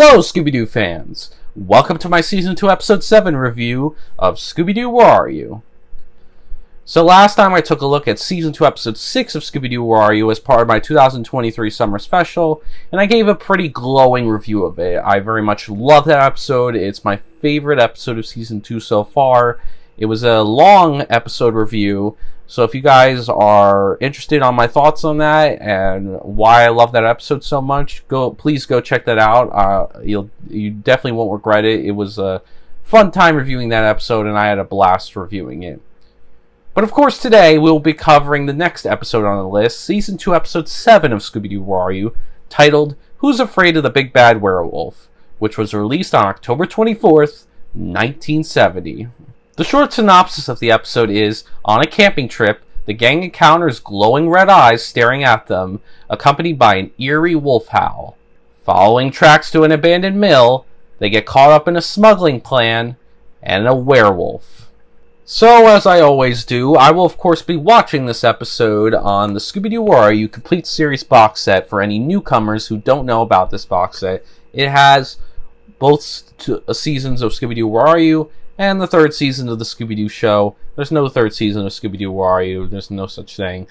Hello, Scooby Doo fans! Welcome to my Season 2 Episode 7 review of Scooby Doo, Where Are You? So last time I took a look at Season 2 Episode 6 of Scooby Doo, Where Are You as part of my 2023 Summer Special, and I gave a pretty glowing review of it. I very much love that episode. It's my favorite episode of Season 2 so far. It was a long episode review, so if you guys are interested on my thoughts on that and why I love that episode so much, please go check that out. You definitely won't regret it. It was a fun time reviewing that episode, and I had a blast reviewing it. But of course, today we'll be covering the next episode on the list, Season 2, Episode 7 of Scooby Doo, Where Are You, titled Who's Afraid of the Big Bad Werewolf, which was released on October 24th, 1970. The short synopsis of the episode is, on a camping trip, the gang encounters glowing red eyes staring at them, accompanied by an eerie wolf howl. Following tracks to an abandoned mill, they get caught up in a smuggling plan and a werewolf. So, as I always do, I will of course be watching this episode on the Scooby Doo, Where Are You Complete Series box set for any newcomers who don't know about this box set. It has both seasons of Scooby Doo, Where Are You? And the third season of the Scooby-Doo show. There's no third season of Scooby-Doo, Where Are You? There's no such thing.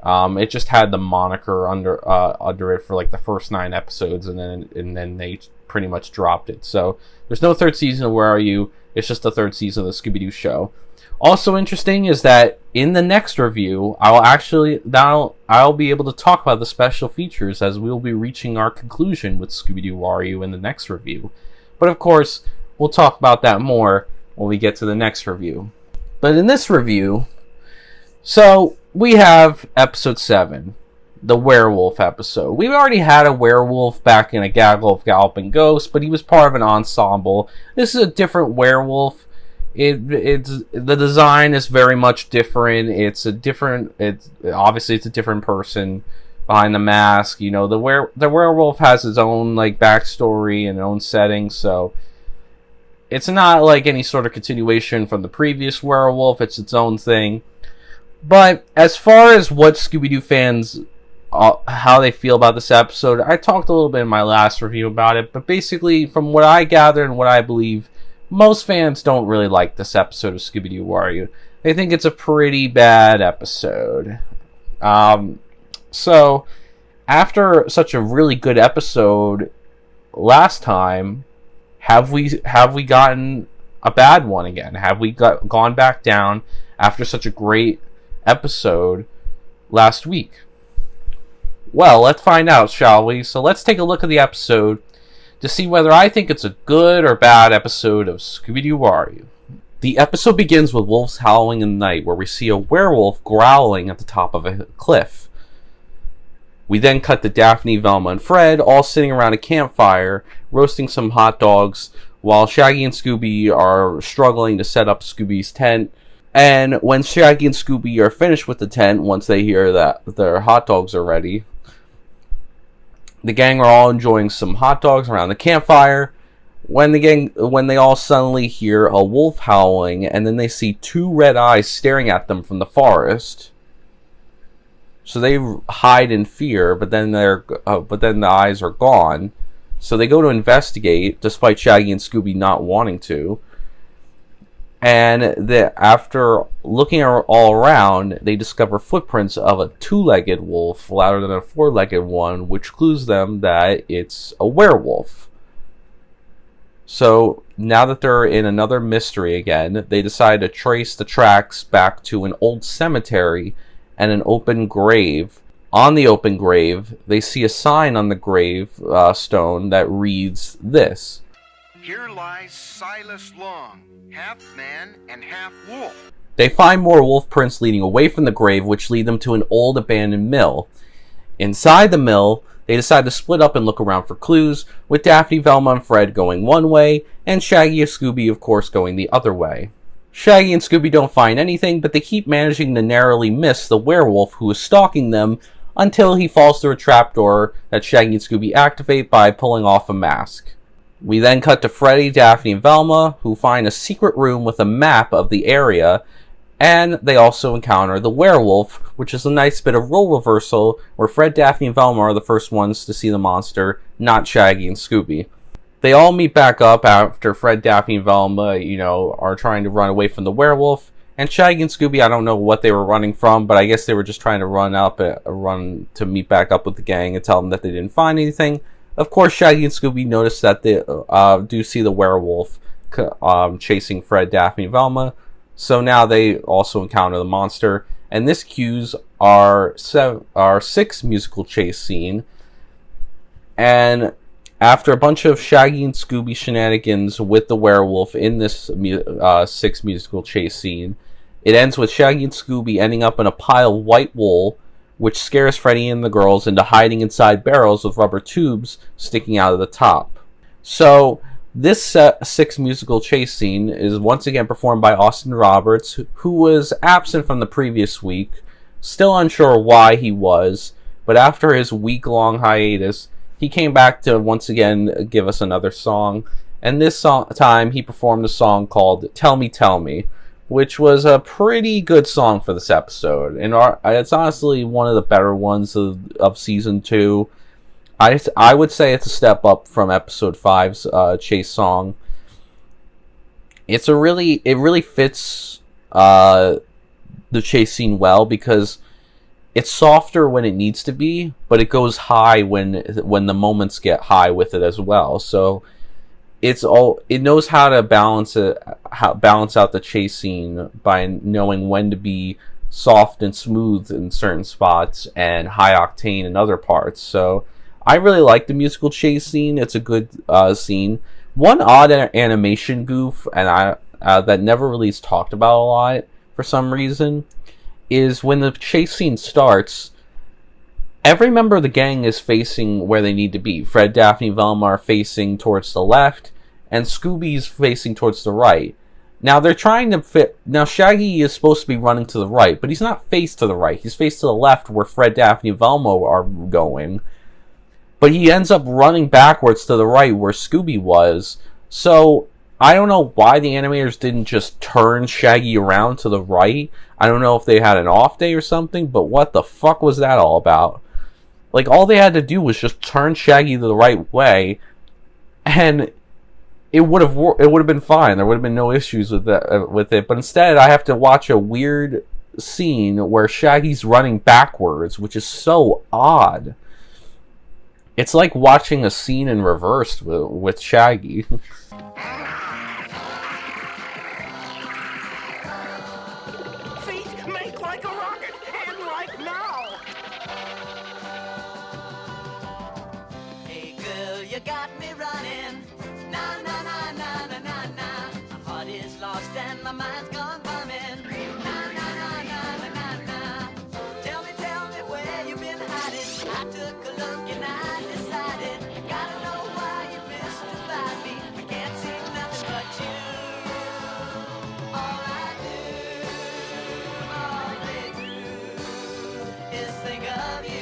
It just had the moniker under it for like the first 9 episodes, and then they pretty much dropped it. So there's no third season of Where Are You? It's just the third season of the Scooby-Doo show. Also interesting is that in the next review, I'll be able to talk about the special features as we'll be reaching our conclusion with Scooby-Doo, Where Are You in the next review. But of course, we'll talk about that more when we get to the next review. But in this review, so we have episode 7, the werewolf episode. We've already had a werewolf back in A Gaggle of Galloping Ghosts, but he was part of an ensemble. This is a different werewolf. The design is very much different. Obviously it's a different person behind the mask. You know, the werewolf has his own like backstory and own setting, so it's not like any sort of continuation from the previous werewolf. It's its own thing. But as far as what Scooby-Doo fans, how they feel about this episode, I talked a little bit in my last review about it. But basically, from what I gather and what I believe, most fans don't really like this episode of Scooby-Doo, Where Are You? They think it's a pretty bad episode. So, after such a really good episode last time, have we gotten a bad one again? Have we gone back down after such a great episode last week? Well, let's find out, shall we? So let's take a look at the episode to see whether I think it's a good or bad episode of Scooby Doo, Where Are You? The episode begins with wolves howling in the night, where we see a werewolf growling at the top of a cliff. We then cut to Daphne, Velma, and Fred all sitting around a campfire, roasting some hot dogs, while Shaggy and Scooby are struggling to set up Scooby's tent. And when Shaggy and Scooby are finished with the tent, once they hear that their hot dogs are ready, the gang are all enjoying some hot dogs around the campfire, when they all suddenly hear a wolf howling, and then they see 2 red eyes staring at them from the forest. So they hide in fear, but then the eyes are gone. So they go to investigate, despite Shaggy and Scooby not wanting to. And after looking all around, they discover footprints of a 2-legged wolf rather than a 4-legged one, which clues them that it's a werewolf. So now that they're in another mystery again, they decide to trace the tracks back to an old cemetery and an open grave. On the open grave, they see a sign on the grave stone that reads this: "Here lies Silas Long, half man and half wolf." They find more wolf prints leading away from the grave, which lead them to an old abandoned mill. Inside the mill, they decide to split up and look around for clues, with Daphne, Velma, and Fred going one way, and Shaggy and Scooby, of course, going the other way. Shaggy and Scooby don't find anything, but they keep managing to narrowly miss the werewolf who is stalking them until he falls through a trapdoor that Shaggy and Scooby activate by pulling off a mask. We then cut to Freddy, Daphne, and Velma, who find a secret room with a map of the area, and they also encounter the werewolf, which is a nice bit of role reversal where Fred, Daphne, and Velma are the first ones to see the monster, not Shaggy and Scooby. They all meet back up after Fred, Daphne, and Velma, are trying to run away from the werewolf. And Shaggy and Scooby, I don't know what they were running from, but I guess they were just trying to run to meet back up with the gang and tell them that they didn't find anything. Of course, Shaggy and Scooby notice that they do see the werewolf chasing Fred, Daphne, and Velma. So now they also encounter the monster. And this cues our sixth musical chase scene. And after a bunch of Shaggy and Scooby shenanigans with the werewolf in this sixth musical chase scene, it ends with Shaggy and Scooby ending up in a pile of white wool, which scares Freddy and the girls into hiding inside barrels with rubber tubes sticking out of the top. So this sixth musical chase scene is once again performed by Austin Roberts, who was absent from the previous week, still unsure why he was, but after his week-long hiatus, he came back to once again give us another song, and this time he performed a song called Tell Me, Tell Me, which was a pretty good song for this episode, and it's honestly one of the better ones of Season 2. I would say it's a step up from Episode 5's chase song. It really fits the chase scene well, because it's softer when it needs to be, but it goes high when the moments get high with it as well. So it knows how to balance out the chase scene by knowing when to be soft and smooth in certain spots and high octane in other parts. So I really like the musical chase scene. It's a good scene. One odd animation goof, and that never really is talked about a lot for some reason, is when the chase scene starts, every member of the gang is facing where they need to be. Fred, Daphne, Velma are facing towards the left, and Scooby's facing towards the right. Now they're trying to fit. Now Shaggy is supposed to be running to the right, but he's not faced to the right. He's faced to the left, where Fred, Daphne, and Velma are going. But he ends up running backwards to the right, where Scooby was. So I don't know why the animators didn't just turn Shaggy around to the right. I don't know if they had an off day or something, but what the fuck was that all about? Like, all they had to do was just turn Shaggy the right way, and it would have been fine. There would have been no issues with it. But instead, I have to watch a weird scene where Shaggy's running backwards, which is so odd. It's like watching a scene in reverse with Shaggy. You got me running, na na na na na na na. My heart is lost and my mind's gone bumming, na na na na na na na. Tell me where you've been hiding. I took a look and I decided, gotta know why you mystified me. I can't see nothing but you. All I do, all day through, is think of you.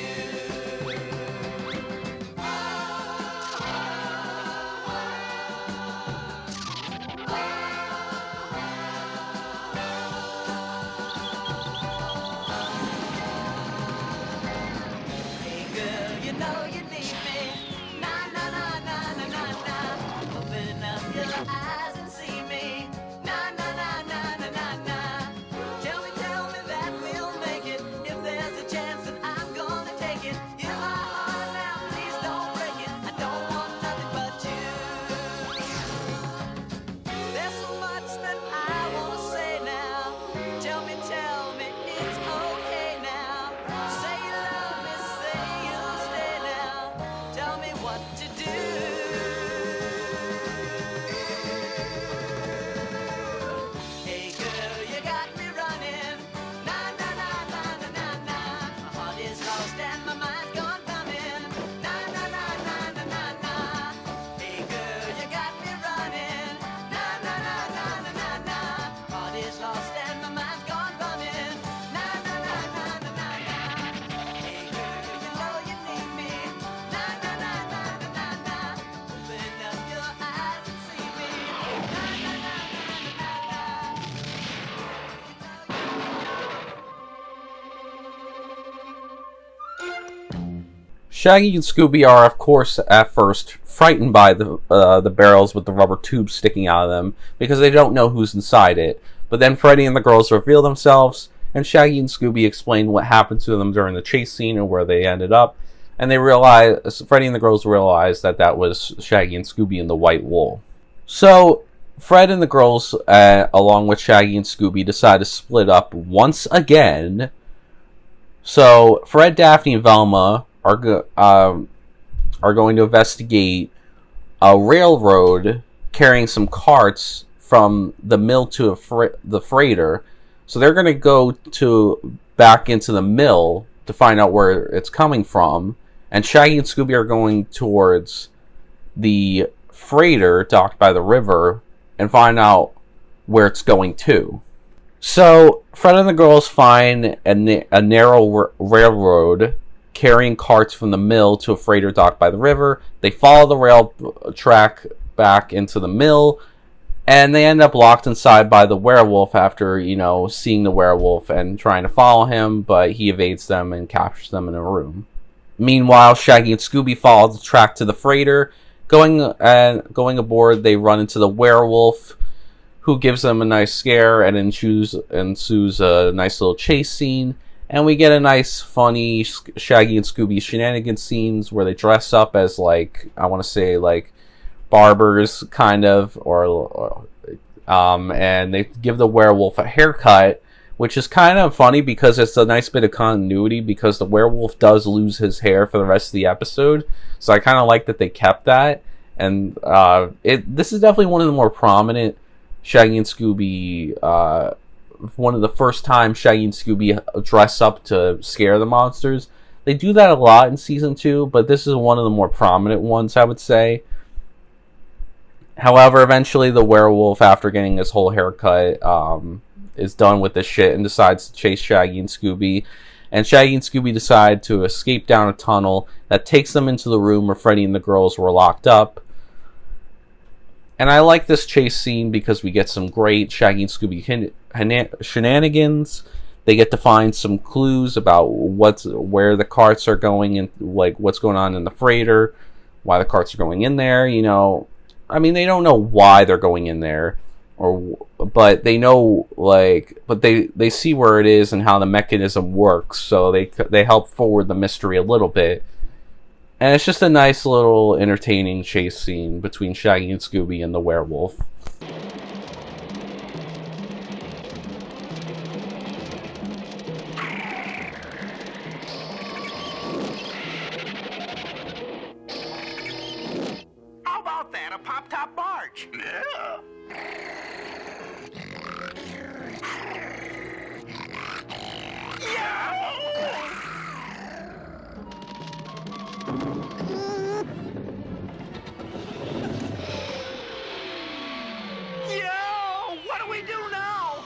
Shaggy and Scooby are, of course, at first frightened by the barrels with the rubber tubes sticking out of them because they don't know who's inside it. But then Freddy and the girls reveal themselves, and Shaggy and Scooby explain what happened to them during the chase scene and where they ended up. And Freddy and the girls realize that was Shaggy and Scooby in the white wool. So Fred and the girls, along with Shaggy and Scooby, decide to split up once again. So Fred, Daphne, and Velma are going to investigate a railroad carrying some carts from the mill to the freighter. So they're going to go back into the mill to find out where it's coming from. And Shaggy and Scooby are going towards the freighter docked by the river and find out where it's going to. So Fred and the girls find a narrow railroad carrying carts from the mill to a freighter docked by the river. They follow the rail track back into the mill, and they end up locked inside by the werewolf after, seeing the werewolf and trying to follow him, but he evades them and captures them in a room. Meanwhile, Shaggy and Scooby follow the track to the freighter. Going aboard, they run into the werewolf, who gives them a nice scare and ensues a nice little chase scene. And we get a nice, funny Shaggy and Scooby shenanigans scenes where they dress up as, barbers, kind of, and they give the werewolf a haircut, which is kind of funny because it's a nice bit of continuity, because the werewolf does lose his hair for the rest of the episode. So I kind of like that they kept that. And this is definitely one of the more prominent Shaggy and Scooby, one of the first times Shaggy and Scooby dress up to scare the monsters. They do that a lot in season 2, but this is one of the more prominent ones, I would say. However, eventually the werewolf, after getting his whole haircut, is done with this shit and decides to chase Shaggy and Scooby. And Shaggy and Scooby decide to escape down a tunnel that takes them into the room where Freddy and the girls were locked up. And I like this chase scene because we get some great Shaggy and Scooby shenanigans. They get to find some clues about where the carts are going and what's going on in the freighter, why the carts are going in there. They don't know why they're going in there, but they know but they see where it is and how the mechanism works, so they help forward the mystery a little bit. And it's just a nice little entertaining chase scene between Shaggy and Scooby and the werewolf. How about that? A pop-top barge? Yeah. Yo! What do we do now?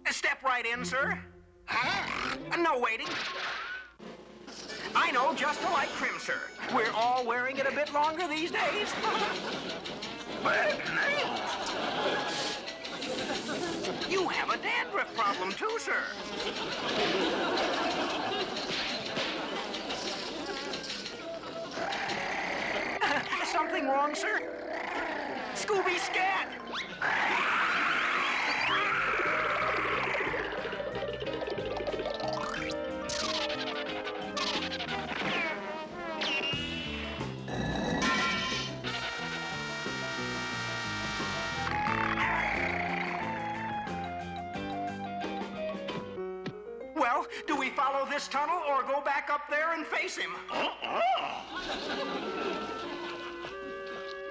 Step right in, sir. Huh? No waiting. I know just a light trim, sir. We're all wearing it a bit longer these days. Bad nails. You have a dandruff problem too, sir. Something wrong, sir? Scooby Scat! Well, do we follow this tunnel or go back up there and face him?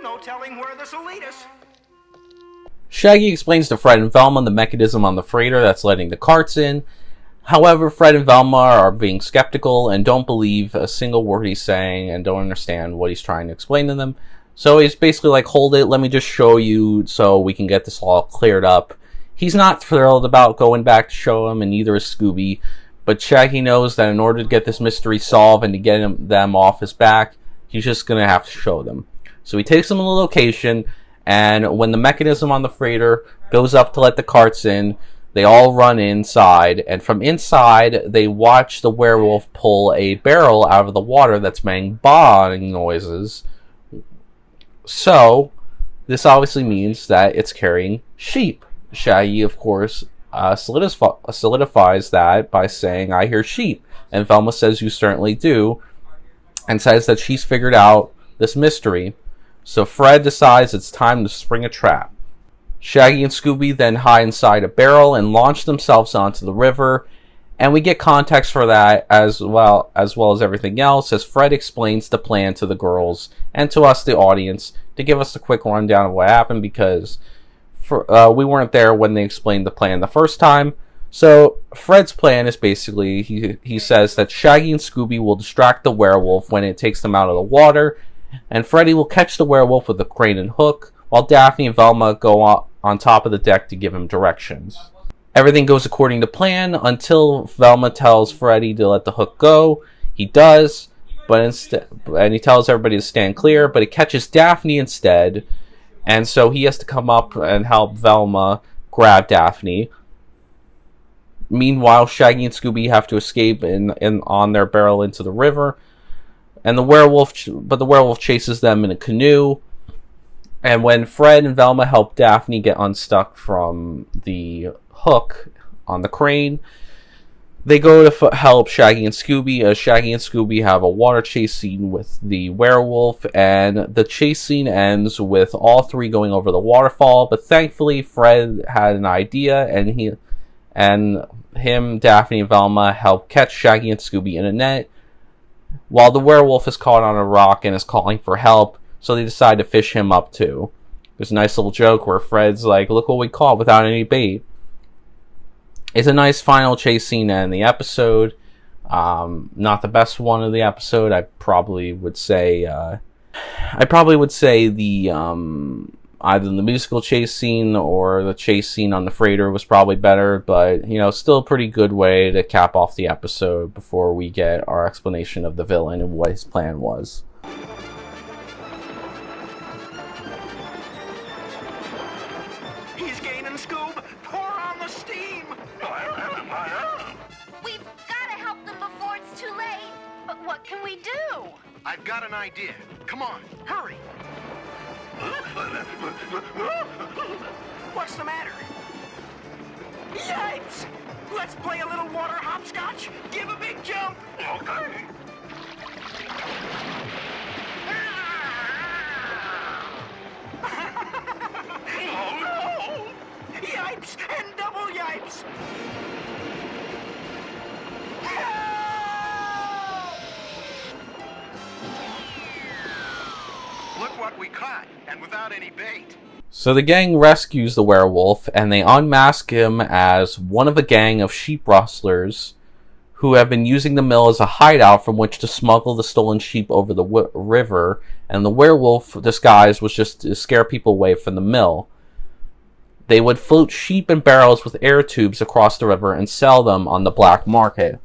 No telling where this will lead us. Shaggy explains to Fred and Velma the mechanism on the freighter that's letting the carts in. However, Fred and Velma are being skeptical and don't believe a single word he's saying and don't understand what he's trying to explain to them. So he's basically like, hold it, let me just show you so we can get this all cleared up. He's not thrilled about going back to show him, and neither is Scooby. But Shaggy knows that in order to get this mystery solved and to get them off his back, he's just going to have to show them. So he takes them to the location, and when the mechanism on the freighter goes up to let the carts in, they all run inside, and from inside, they watch the werewolf pull a barrel out of the water that's making bang noises. So, this obviously means that it's carrying sheep. Shaggy, of course, solidifies that by saying, "I hear sheep." And Velma says, "You certainly do," and says that she's figured out this mystery. So Fred decides it's time to spring a trap. Shaggy and Scooby then hide inside a barrel and launch themselves onto the river, and we get context for that as well as everything else as Fred explains the plan to the girls and to us, the audience, to give us a quick rundown of what happened, because we weren't there when they explained the plan the first time. So Fred's plan is basically, he says that Shaggy and Scooby will distract the werewolf when it takes them out of the water, and Freddy will catch the werewolf with a crane and hook, while Daphne and Velma go on top of the deck to give him directions. Everything goes according to plan until Velma tells Freddy to let the hook go. He does, and he tells everybody to stand clear, but it catches Daphne instead, and so he has to come up and help Velma grab Daphne. Meanwhile, Shaggy and Scooby have to escape on their barrel into the river, and the werewolf chases them in a canoe. And when Fred and Velma help Daphne get unstuck from the hook on the crane, they go to help Shaggy and Scooby, as Shaggy and Scooby have a water chase scene with the werewolf, and the chase scene ends with all three going over the waterfall. But thankfully, Fred had an idea, and Daphne, and Velma help catch Shaggy and Scooby in a net, while the werewolf is caught on a rock and is calling for help. So they decide to fish him up too. There's a nice little joke where Fred's like, "Look what we caught without any bait." It's a nice final chase scene in the episode. Not the best one of the episode. I probably would say the either the musical chase scene or the chase scene on the freighter was probably better, but still a pretty good way to cap off the episode before we get our explanation of the villain and what his plan was. He's gaining, Scoob. Pour on the steam. We've got to help them before it's too late. But what can we do? I've got an idea. Come on, hurry. What's the matter? Yikes! Let's play a little water hopscotch. Give a big jump. Okay. Oh no! Yipes and double yipes! Help! Look what we caught, and without any bait. So the gang rescues the werewolf, and they unmask him as one of a gang of sheep rustlers who have been using the mill as a hideout from which to smuggle the stolen sheep over the river, and the werewolf disguise was just to scare people away from the mill. They would float sheep in barrels with air tubes across the river and sell them on the black market.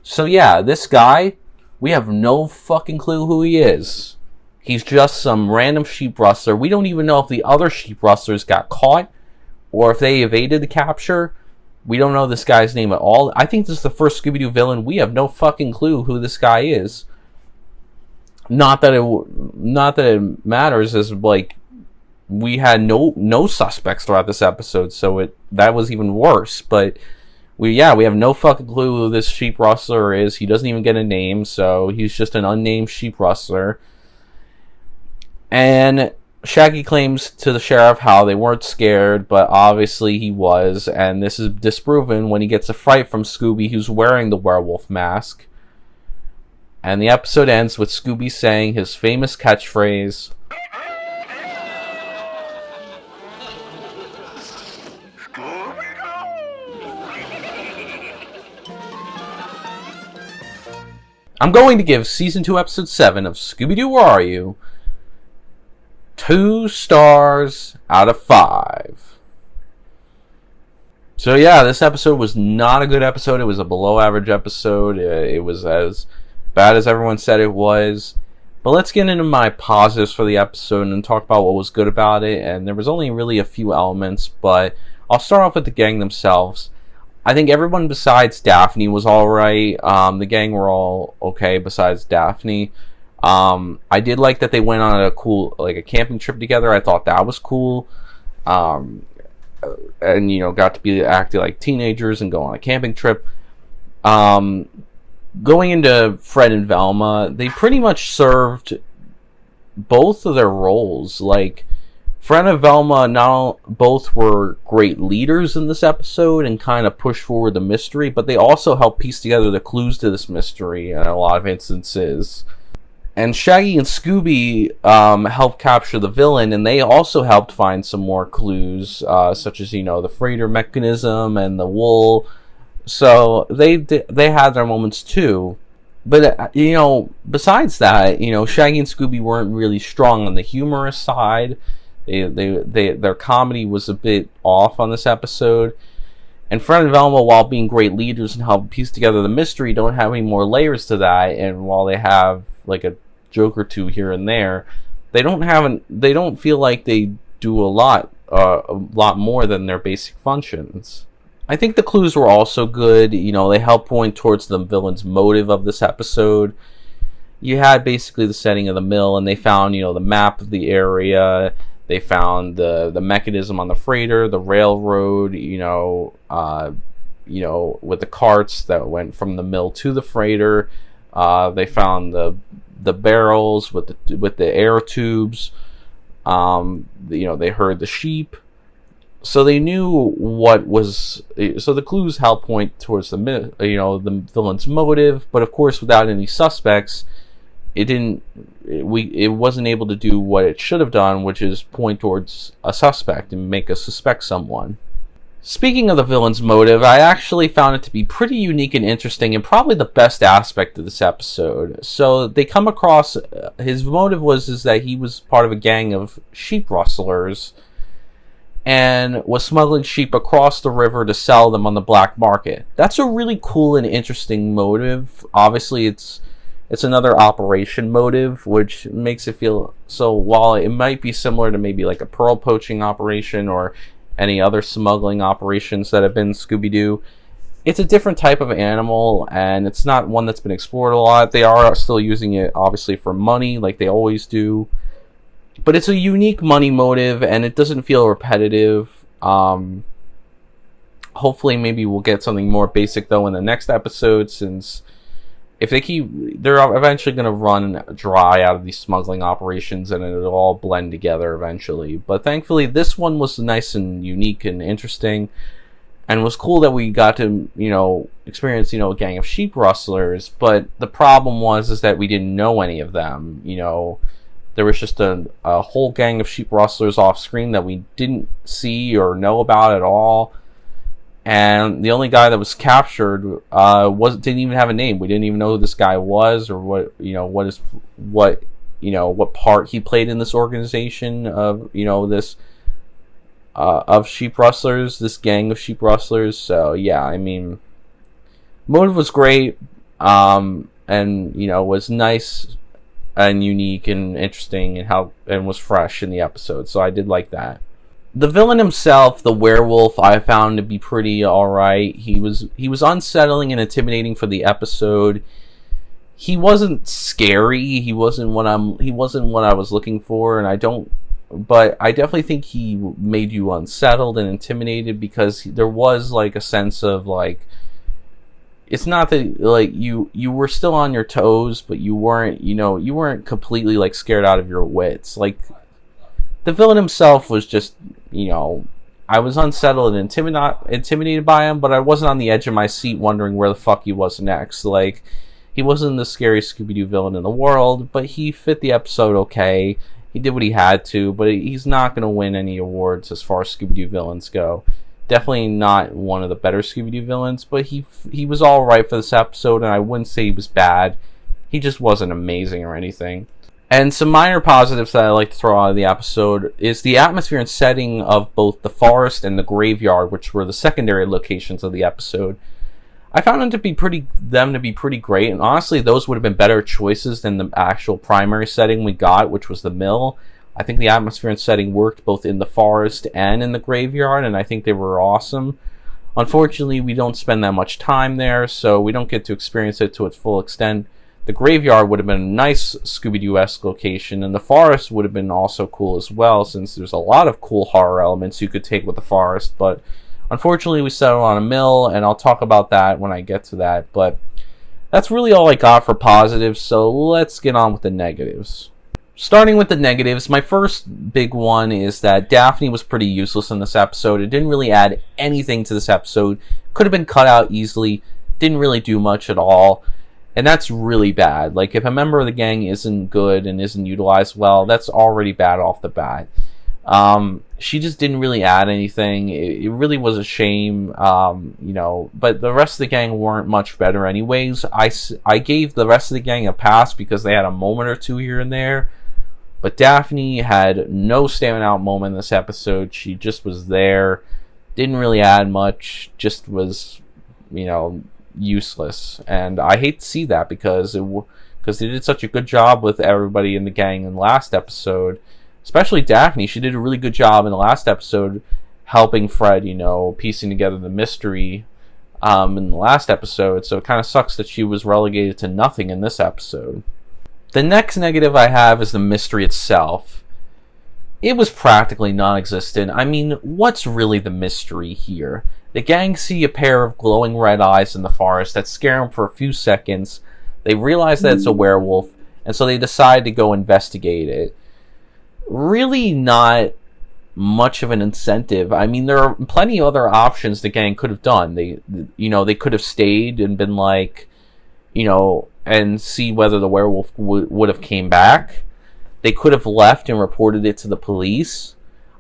So yeah, this guy, we have no fucking clue who he is. He's just some random sheep rustler. We don't even know if the other sheep rustlers got caught or if they evaded the capture. We don't know this guy's name at all. I think this is the first Scooby Doo villain. We have no fucking clue who this guy is. Not that it matters, as like we had no suspects throughout this episode, so that was even worse. But we have no fucking clue who this sheep rustler is. He doesn't even get a name, so he's just an unnamed sheep rustler. And Shaggy claims to the sheriff how they weren't scared, but obviously he was, and this is disproven when he gets a fright from Scooby, who's wearing the werewolf mask. And the episode ends with Scooby saying his famous catchphrase, I'm going to give Season 2, Episode 7 of Scooby Doo, Where Are You? 2 stars out of 5. So yeah, this episode was not a good episode. It was a below average episode. It was as bad as everyone said it was. But let's get into my positives for the episode and talk about what was good about it. And there was only really a few elements, but I'll start off with the gang themselves. I think everyone besides Daphne was alright. The gang were all okay besides Daphne. I did like that they went on a cool, like a camping trip together. I thought that was cool. And got to be acting like teenagers and go on a camping trip. Going into Fred and Velma, they pretty much served both of their roles. Like, Fred and Velma both were great leaders in this episode and kind of pushed forward the mystery, but they also helped piece together the clues to this mystery in a lot of instances. And Shaggy and Scooby helped capture the villain, and they also helped find some more clues, such as, the freighter mechanism and the wool. So they had their moments too. But, besides that, Shaggy and Scooby weren't really strong on the humorous side. Their comedy was a bit off on this episode. And Fred and Velma, while being great leaders and help piece together the mystery, don't have any more layers to that. And while they have like a joke or two here and there, they don't feel like they do a lot more than their basic functions. I think the clues were also good. They help point towards the villain's motive of this episode. You had basically the setting of the mill, and they found, the map of the area. They found the mechanism on the freighter, the railroad, with the carts that went from the mill to the freighter. They found the barrels with the air tubes. They heard the sheep. So they knew what was. So the clues help point towards the villain's motive, but of course, without any suspects, it wasn't able to do what it should have done, which is point towards a suspect and make us suspect someone. Speaking of the villain's motive, I actually found it to be pretty unique and interesting, and probably the best aspect of this episode. So they come across his motive is that he was part of a gang of sheep rustlers and was smuggling sheep across the river to sell them on the black market. That's a really cool and interesting motive. Obviously, it's another operation motive, which makes it feel so. While it might be similar to maybe like a pearl poaching operation or any other smuggling operations that have been Scooby Doo, it's a different type of animal, and it's not one that's been explored a lot. They are still using it, obviously, for money, like they always do. But it's a unique money motive, and it doesn't feel repetitive. Hopefully, maybe we'll get something more basic, though, in the next episode, since if they're eventually going to run dry out of these smuggling operations, and it'll all blend together eventually. But thankfully, this one was nice and unique and interesting, and it was cool that we got to, experience, a gang of sheep rustlers. But the problem is that we didn't know any of them. There was just a whole gang of sheep rustlers off screen that we didn't see or know about at all. And the only guy that was captured didn't even have a name. We didn't even know who this guy was, or what part he played in this organization of of sheep rustlers, this gang of sheep rustlers. So yeah, I mean, motive was great, and was nice and unique and interesting, and was fresh in the episode. So I did like that. The villain himself, the werewolf, I found to be pretty alright. He was unsettling and intimidating for the episode. He wasn't scary. He wasn't what I was looking for, but I definitely think he made you unsettled and intimidated, because there was like a sense of like, it's not that like you were still on your toes, but you weren't completely like scared out of your wits. Like, the villain himself was just, I was unsettled and intimidated by him, but I wasn't on the edge of my seat wondering where the fuck he was next. Like, he wasn't the scariest Scooby-Doo villain in the world, but he fit the episode okay. He did what he had to, but he's not going to win any awards as far as Scooby-Doo villains go. Definitely not one of the better Scooby-Doo villains, but he was alright for this episode, and I wouldn't say he was bad. He just wasn't amazing or anything. And some minor positives that I like to throw out of the episode is the atmosphere and setting of both the forest and the graveyard, which were the secondary locations of the episode. I found them to be pretty great, and honestly, those would have been better choices than the actual primary setting we got, which was the mill. I think the atmosphere and setting worked both in the forest and in the graveyard, and I think they were awesome. Unfortunately, we don't spend that much time there, so we don't get to experience it to its full extent. The graveyard would have been a nice Scooby Doo-esque location, and the forest would have been also cool as well, since there's a lot of cool horror elements you could take with the forest, but unfortunately we settled on a mill, and I'll talk about that when I get to that, but that's really all I got for positives, so let's get on with the negatives. Starting with the negatives, my first big one is that Daphne was pretty useless in this episode. It didn't really add anything to this episode. Could have been cut out easily. Didn't really do much at all. And that's really bad. Like, if a member of the gang isn't good and isn't utilized well, that's already bad off the bat. She just didn't really add anything. It really was a shame, but the rest of the gang weren't much better anyways. I gave the rest of the gang a pass because they had a moment or two here and there. But Daphne had no standing out moment in this episode. She just was there. Didn't really add much. Just was, useless. And I hate to see that because they did such a good job with everybody in the gang in the last episode. Especially Daphne. She did a really good job in the last episode helping Fred, piecing together the mystery in the last episode. So it kind of sucks that she was relegated to nothing in this episode. The next negative I have is the mystery itself. It was practically non-existent. I mean, what's really the mystery here? The gang see a pair of glowing red eyes in the forest that scare them for a few seconds. They realize that it's a werewolf, and so they decide to go investigate it. Really not much of an incentive. I mean, there are plenty of other options the gang could have done. They could have stayed and been like, and see whether the werewolf would have came back. They could have left and reported it to the police.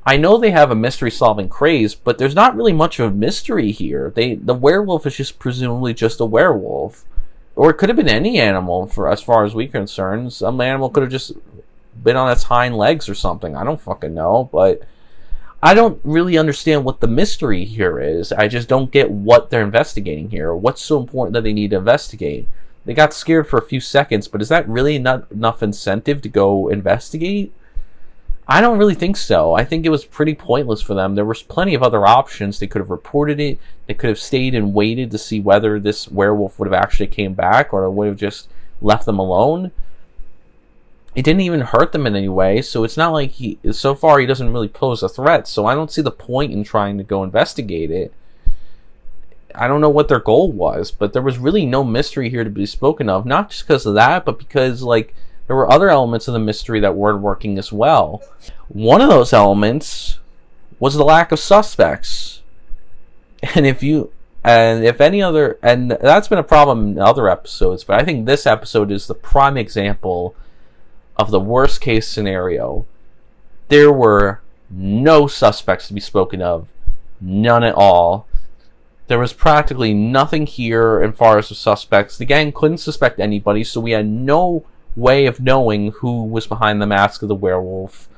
I know they have a mystery-solving craze, but there's not really much of a mystery here. The werewolf is just presumably just a werewolf. Or it could have been any animal, for as far as we're concerned. Some animal could have just been on its hind legs or something. I don't fucking know, but I don't really understand what the mystery here is. I just don't get what they're investigating here. What's so important that they need to investigate? They got scared for a few seconds, but is that really not enough incentive to go investigate? I don't really think so. I think it was pretty pointless for them. There was plenty of other options. They could have reported it. They could have stayed and waited to see whether this werewolf would have actually came back, or would have just left them alone. It didn't even hurt them in any way, so it's not like so far he doesn't really pose a threat, so I don't see the point in trying to go investigate it. I don't know what their goal was, but there was really no mystery here to be spoken of, not just because of that, but because, there were other elements of the mystery that weren't working as well. One of those elements was the lack of suspects. And that's been a problem in other episodes, but I think this episode is the prime example of the worst case scenario. There were no suspects to be spoken of. None at all. There was practically nothing here as far as the suspects. The gang couldn't suspect anybody, so we had no way of knowing who was behind the mask of the werewolf.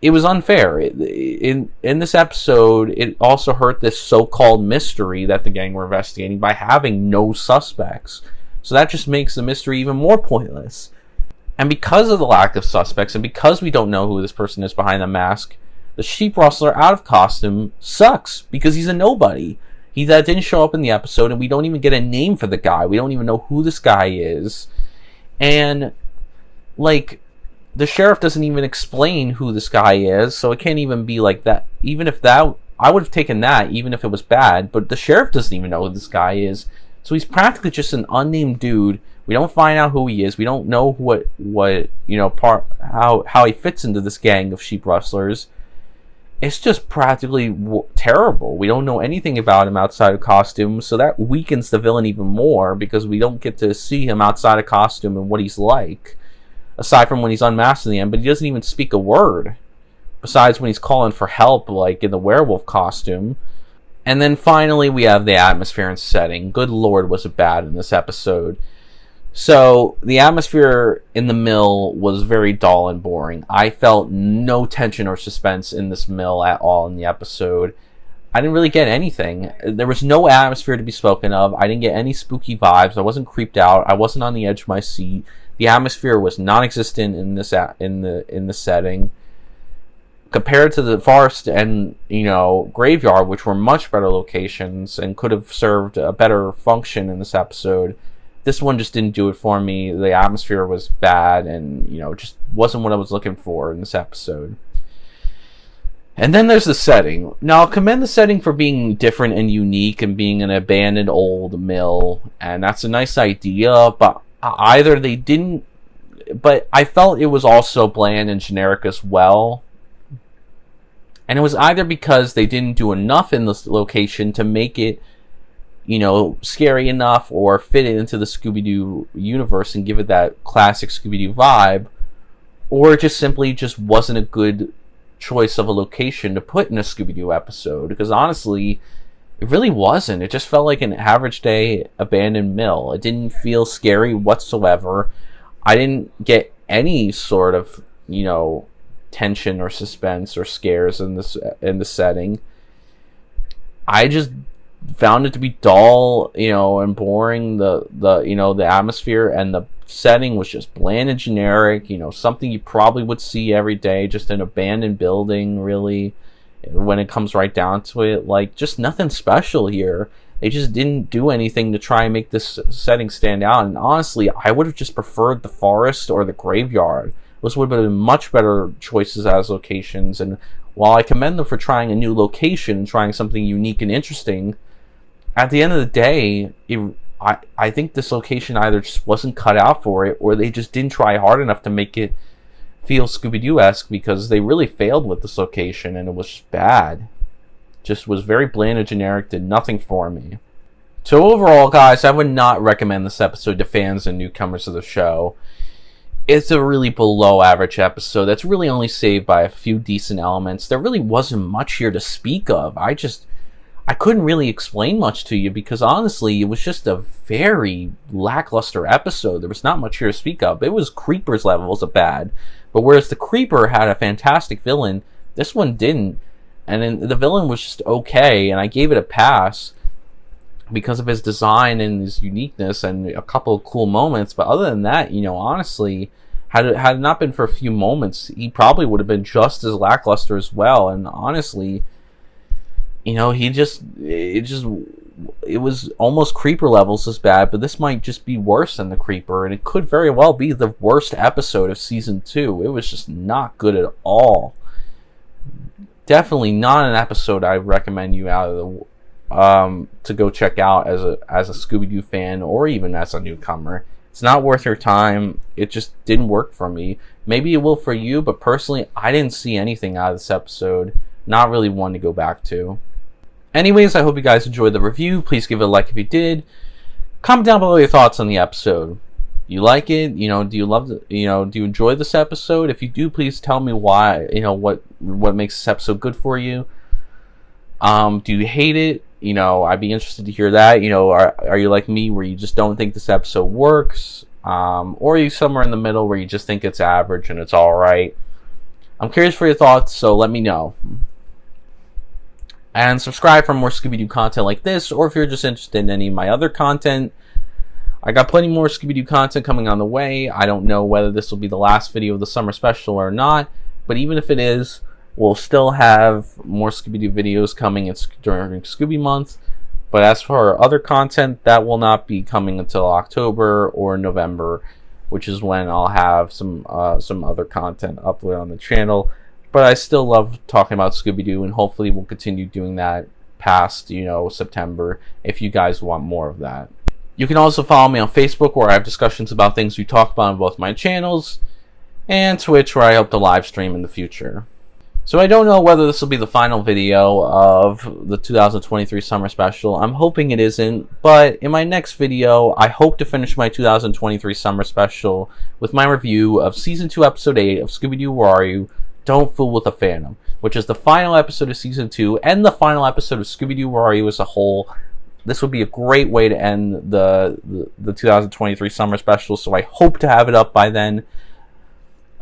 It was unfair. In this episode, it also hurt this so-called mystery that the gang were investigating by having no suspects. So that just makes the mystery even more pointless. And because of the lack of suspects, and because we don't know who this person is behind the mask, the sheep rustler out of costume sucks, because he's a nobody. He didn't show up in the episode, and we don't even get a name for the guy. We don't even know who this guy is. And, the sheriff doesn't even explain who this guy is, so it can't even be like that. Even if that, I would have taken that, even if it was bad, but the sheriff doesn't even know who this guy is. So he's practically just an unnamed dude. We don't find out who he is. We don't know how he fits into this gang of sheep rustlers. It's just practically terrible. We don't know anything about him outside of costume, so that weakens the villain even more, because we don't get to see him outside of costume and what he's like, aside from when he's unmasked in the end. But he doesn't even speak a word, besides when he's calling for help, in the werewolf costume. And then finally we have the atmosphere and setting. Good lord, was it bad in this episode. So the atmosphere in the mill was very dull and boring. I felt no tension or suspense in this mill at all in the episode. I didn't really get anything. There was no atmosphere to be spoken of. I didn't get any spooky vibes. I wasn't creeped out. I wasn't on the edge of my seat. The atmosphere was non-existent in this in the setting. Compared to the forest and, you know, graveyard, which were much better locations and could have served a better function in this episode, this one just didn't do it for me. The atmosphere was bad and, you know, just wasn't what I was looking for in this episode. And then there's the setting. Now, I'll commend the setting for being different and unique and being an abandoned old mill, and that's a nice idea, but either they didn't... But I felt it was also bland and generic as well. And it was either because they didn't do enough in this location to make it, you know, scary enough or fit it into the Scooby Doo universe and give it that classic Scooby Doo vibe, or it just simply just wasn't a good choice of a location to put in a Scooby Doo episode. Because honestly, it really wasn't. It just felt like an average day abandoned mill. It didn't feel scary whatsoever. I didn't get any sort of, you know, tension or suspense or scares in the setting. I just found it to be dull, you know, and boring. The you know, the atmosphere and the setting was just bland and generic, you know, something you probably would see every day, just an abandoned building, really, when it comes right down to it. Like, just nothing special here. They just didn't do anything to try and make this setting stand out. And honestly, I would have just preferred the forest or the graveyard. Those would have been much better choices as locations. And while I commend them for trying a new location, trying something unique and interesting, at the end of the day, I think this location either just wasn't cut out for it, or they just didn't try hard enough to make it feel Scooby-Doo-esque, because they really failed with this location, and it was bad. Just was very bland and generic, did nothing for me. So overall, guys, I would not recommend this episode to fans and newcomers of the show. It's a really below average episode that's really only saved by a few decent elements. There really wasn't much here to speak of. I couldn't really explain much to you because honestly, it was just a very lackluster episode. There was not much here to speak of. It was Creeper's levels of bad. But whereas the Creeper had a fantastic villain, this one didn't. And then the villain was just okay, and I gave it a pass because of his design and his uniqueness and a couple of cool moments. But other than that, you know, honestly, had it not been for a few moments, he probably would have been just as lackluster as well. And honestly, you know, it was almost Creeper levels as bad, but this might just be worse than the Creeper, and it could very well be the worst episode of season 2. It was just not good at all. Definitely not an episode I recommend you to go check out as a Scooby-Doo fan or even as a newcomer. It's not worth your time. It just didn't work for me. Maybe it will for you, but personally, I didn't see anything out of this episode. Not really one to go back to. Anyways, I hope you guys enjoyed the review. Please give it a like if you did. Comment down below your thoughts on the episode. You like it? You know, do you love the, you know, do you enjoy this episode? If you do, please tell me why. You know, what makes this episode good for you. Do you hate it? You know, I'd be interested to hear that. You know, are you like me where you just don't think this episode works? Or are you somewhere in the middle where you just think it's average and it's alright? I'm curious for your thoughts, so let me know. And subscribe for more Scooby-Doo content like this, or if you're just interested in any of my other content, I got plenty more Scooby-Doo content coming on the way. I don't know whether this will be the last video of the summer special or not, but even if it is, we'll still have more Scooby-Doo videos coming during Scooby Month. But as for other content, that will not be coming until October or November, which is when I'll have some other content uploaded on the channel. But I still love talking about Scooby-Doo, and hopefully we'll continue doing that past, you know, September, if you guys want more of that. You can also follow me on Facebook, where I have discussions about things we talk about on both my channels, and Twitch, where I hope to live stream in the future. So I don't know whether this will be the final video of the 2023 summer special. I'm hoping it isn't, but in my next video, I hope to finish my 2023 summer special with my review of Season 2, Episode 8 of Scooby Doo Where Are You? Don't Fool with the Phantom, which is the final episode of Season 2 and the final episode of Scooby Doo Where Are You as a whole, this would be a great way to end the 2023 summer special, so I hope to have it up by then.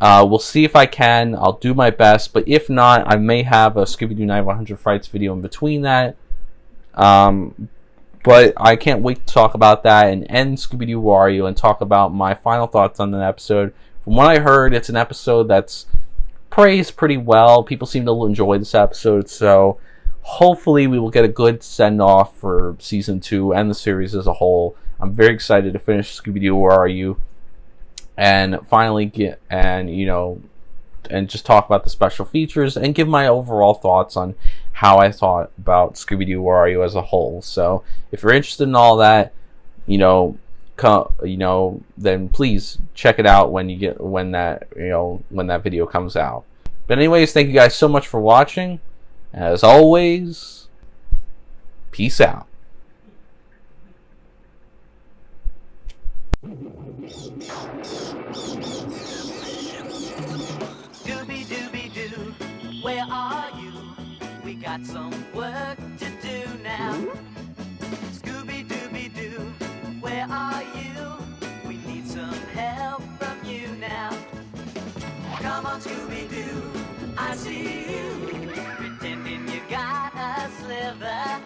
We'll see if I can. I'll do my best, but if not, I may have a Scooby Doo Night 100 Frights video in between that. But I can't wait to talk about that and end Scooby Doo Wario and talk about my final thoughts on the episode. From what I heard, it's an episode that's praised pretty well. People seem to enjoy this episode, so hopefully we will get a good send-off for Season 2 and the series as a whole. I'm very excited to finish Scooby Doo Where Are You? And finally and just talk about the special features and give my overall thoughts on how I thought about Scooby Doo Where Are You as a whole. So if you're interested in all that, then please check it out when that video comes out. But anyways, thank you guys so much for watching. As always, peace out. Scooby Dooby Doo, where are you? We got some work to do now. Scooby Dooby Doo, where are you? We need some help from you now. Come on, Scooby Doo, I see you, pretending you got a sliver.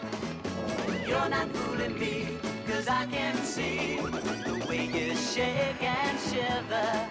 You're not fooling me, 'cause I can see the way you shake and shiver.